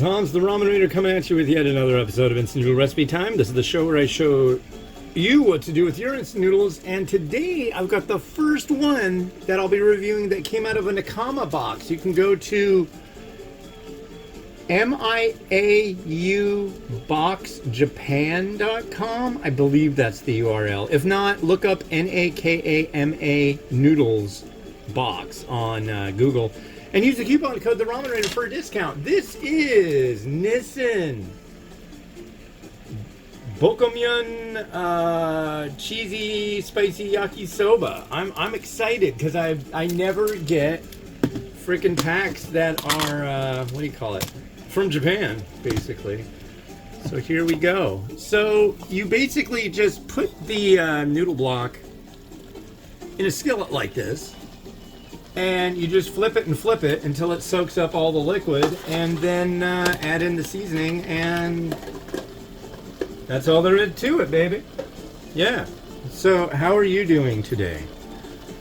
Hans, the Ramen Reader, coming at you with yet another episode of Instant Noodle Recipe Time. This is the show where I show you what to do with your instant noodles, and today I've got the first one that I'll be reviewing that came out of a Nakama box. You can go to miauboxjapan.com. I believe that's the URL. If not, look up Nakama Noodles box on Google and use the coupon code the Ramen Reader for a discount. This is Nissin Bokkeum cheesy spicy yakisoba. I'm excited because I never get freaking packs that are what do you call it, from Japan, basically. So here we go. So you basically just put the noodle block in a skillet like this, and you just flip it and flip it until it soaks up all the liquid, and then add in the seasoning, and that's all there is to it, baby. Yeah. So how are you doing today?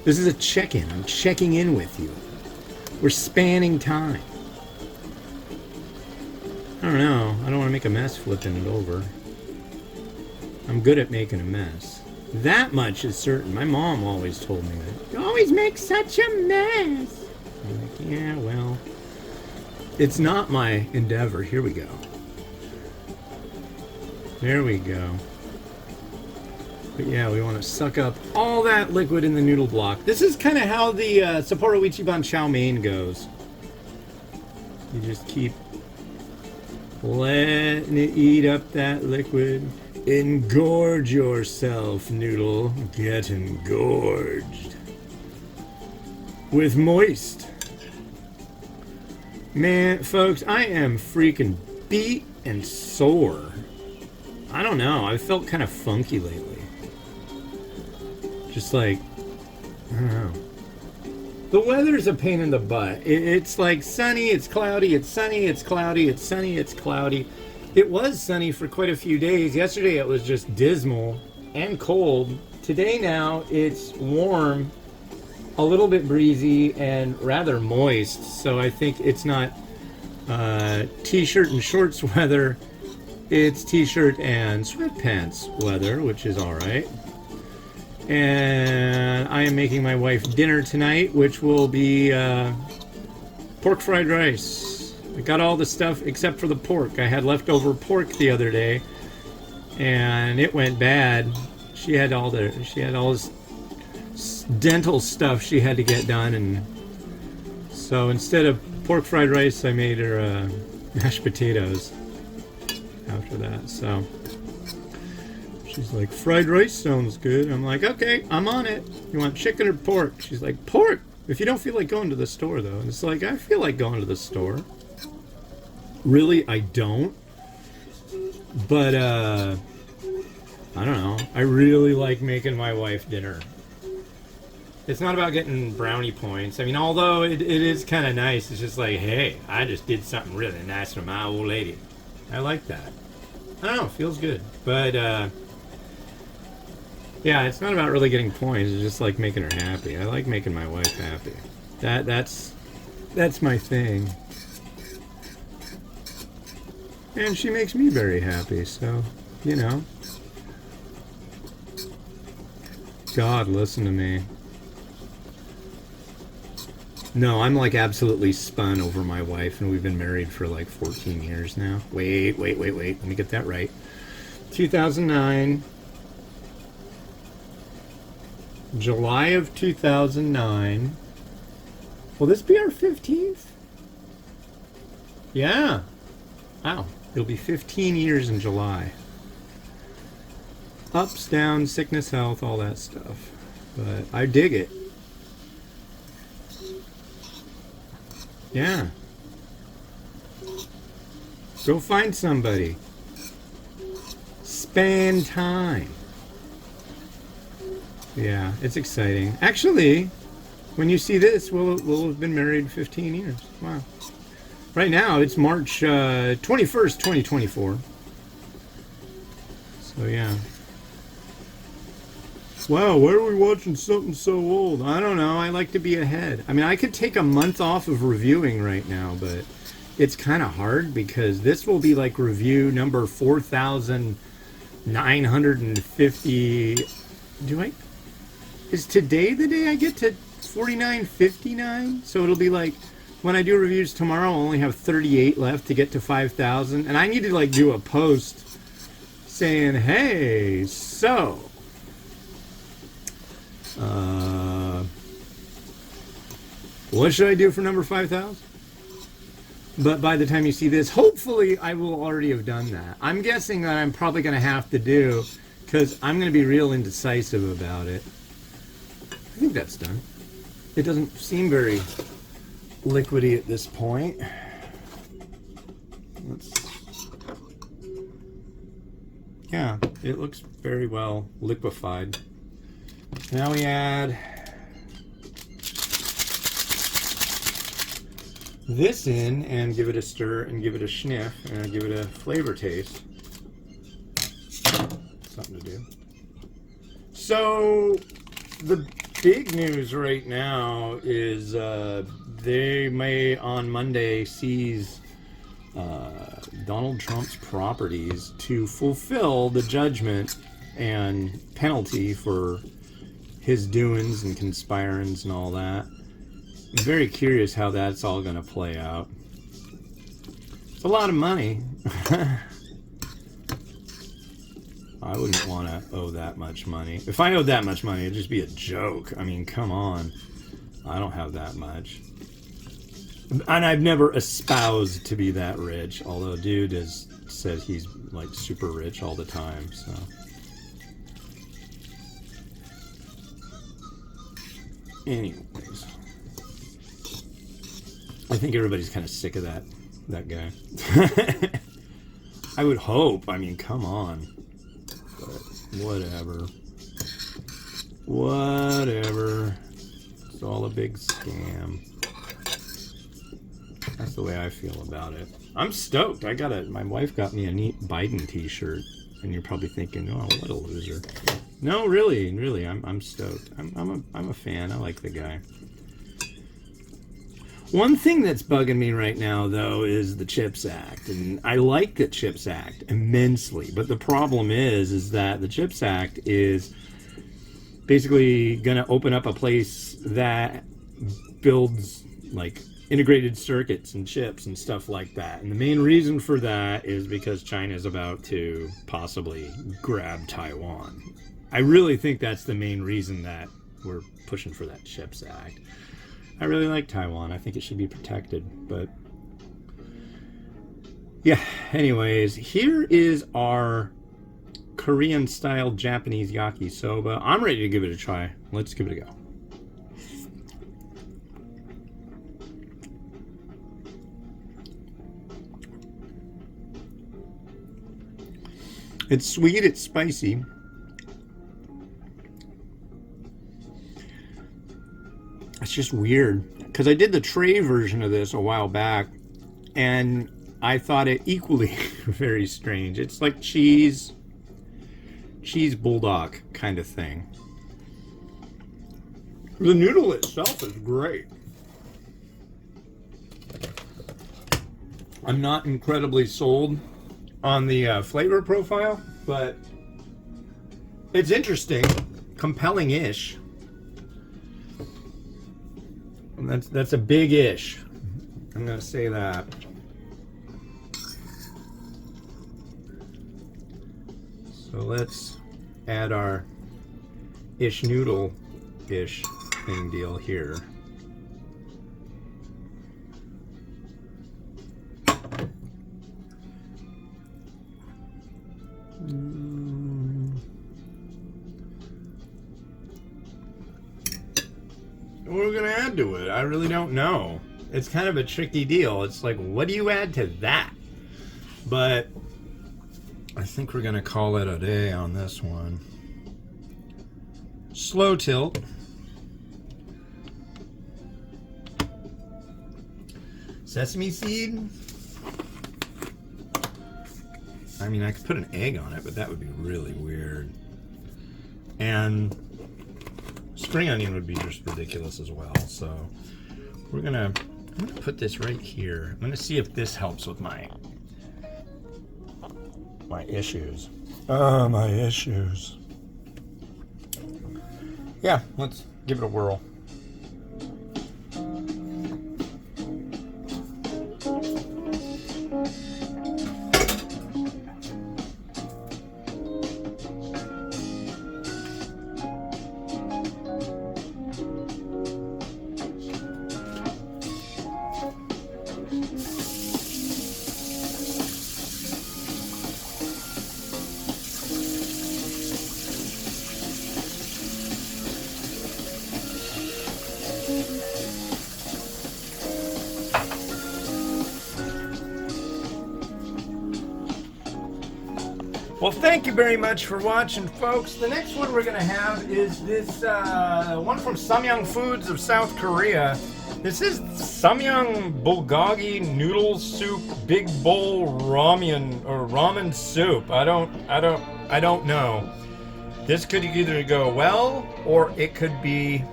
This is a check-in. I'm checking in with you. We're spanning time. I don't know. I don't want to make a mess flipping it over. I'm good at making a mess. That much is certain. My mom always told me that. You always make such a mess. I'm like, yeah, well, it's not my endeavor. Here we go. There we go. But yeah, we want to suck up all that liquid in the noodle block. This is kind of how the Sapporo Ichiban chow mein goes. You just keep letting it eat up that liquid. Engorge yourself, noodle. Get engorged. With moist. Man, folks, I am freaking beat and sore. I don't know. I felt kind of funky lately. Just like, I don't know. The weather's a pain in the butt. It's like sunny, it's cloudy, it's sunny, it's cloudy, it's sunny, it's cloudy. It was sunny for quite a few days. Yesterday it was just dismal and cold. Today now it's warm, a little bit breezy, and rather moist. So I think it's not t-shirt and shorts weather. It's t-shirt and sweatpants weather, which is alright. And I am making my wife dinner tonight, which will be pork fried rice. I got all the stuff except for the pork. I had leftover pork the other day, and it went bad. She had all this dental stuff she had to get done, and so instead of pork fried rice, I made her mashed potatoes after that. So she's like, fried rice sounds good. I'm like, okay, I'm on it. You want chicken or pork? She's like, pork. If you don't feel like going to the store, though. And it's like, I feel like going to the store. Really, I don't. But, I don't know. I really like making my wife dinner. It's not about getting brownie points. I mean, although it is kind of nice. It's just like, hey, I just did something really nice for my old lady. I like that. I don't know. It feels good. But, yeah, it's not about really getting points. It's just like making her happy. I like making my wife happy. That's my thing. And she makes me very happy, so, you know. God, listen to me. No, I'm like absolutely spun over my wife, and we've been married for like 14 years now. Wait. Let me get that right. 2009. July of 2009. Will this be our 15th? Yeah. Wow. It'll be 15 years in July. Ups, downs, sickness, health, all that stuff. But I dig it. Yeah. Go find somebody. Spend time. Yeah, it's exciting. Actually, when you see this, we'll have been married 15 years. Wow. Right now, it's March 21st, 2024. So, yeah. Wow, why are we watching something so old? I don't know. I like to be ahead. I mean, I could take a month off of reviewing right now, but it's kind of hard because this will be like review number 4,950. Is today the day I get to 49.59? So it'll be like when I do reviews tomorrow, I'll only have 38 left to get to 5,000. And I need to like do a post saying, hey, so what should I do for number 5,000? But by the time you see this, hopefully I will already have done that. I'm guessing that I'm probably going to have to do, because I'm going to be real indecisive about it. I think that's done. It doesn't seem very liquidy at this point. Yeah, it looks very well liquefied. Now we add this in and give it a stir and give it a sniff and give it a flavor taste. Something to do. So the big news right now is they may on Monday seize Donald Trump's properties to fulfill the judgment and penalty for his doings and conspirings and all that. I'm very curious how that's all going to play out. It's a lot of money. I wouldn't want to owe that much money. If I owed that much money, it'd just be a joke. I mean, come on. I don't have that much. And I've never espoused to be that rich, although dude has said he's like super rich all the time, so. Anyways. I think everybody's kind of sick of that guy. I would hope. I mean, come on. But whatever. Whatever. It's all a big scam. That's the way I feel about it. I'm stoked. My wife got me a neat Biden t-shirt. And you're probably thinking, oh, what a loser. No, really, I'm stoked. I'm a fan. I like the guy. One thing that's bugging me right now, though, is the CHIPS Act. And I like the CHIPS Act immensely. But the problem is that the CHIPS Act is basically going to open up a place that builds, like, integrated circuits and chips and stuff like that. And the main reason for that is because China is about to possibly grab Taiwan. I really think that's the main reason that we're pushing for that CHIPS Act. I really like Taiwan. I think it should be protected. But yeah, anyways, here is our Korean-style Japanese yakisoba. I'm ready to give it a try. Let's give it a go. It's sweet, it's spicy. It's just weird because I did the tray version of this a while back and I thought it equally very strange. It's like cheese bulldog kind of thing. The noodle itself is great. I'm not incredibly sold on the flavor profile, but it's interesting, compelling-ish. And that's a big-ish. I'm gonna say that. So let's add our ish noodle-ish thing deal here. What are we gonna add to it? I really don't know. It's kind of a tricky deal. It's like, what do you add to that? But I think we're gonna call it a day on this one. Slow tilt. Sesame seed. I mean, I could put an egg on it, but that would be really weird. And spring onion would be just ridiculous as well. So we're gonna I'm gonna put this right here. I'm gonna see if this helps with my issues. My issues. Yeah, let's give it a whirl. Well, thank you very much for watching, folks. The next one we're going to have is this one from Samyang Foods of South Korea. This is Samyang Bulgogi Noodle Soup Big Bowl Ramen Soup. I don't know. This could either go well or it could be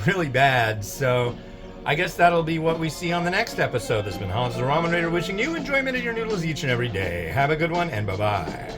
really bad. So I guess that'll be what we see on the next episode. This has been Hans the Ramen Raider wishing you enjoyment of your noodles each and every day. Have a good one and bye-bye.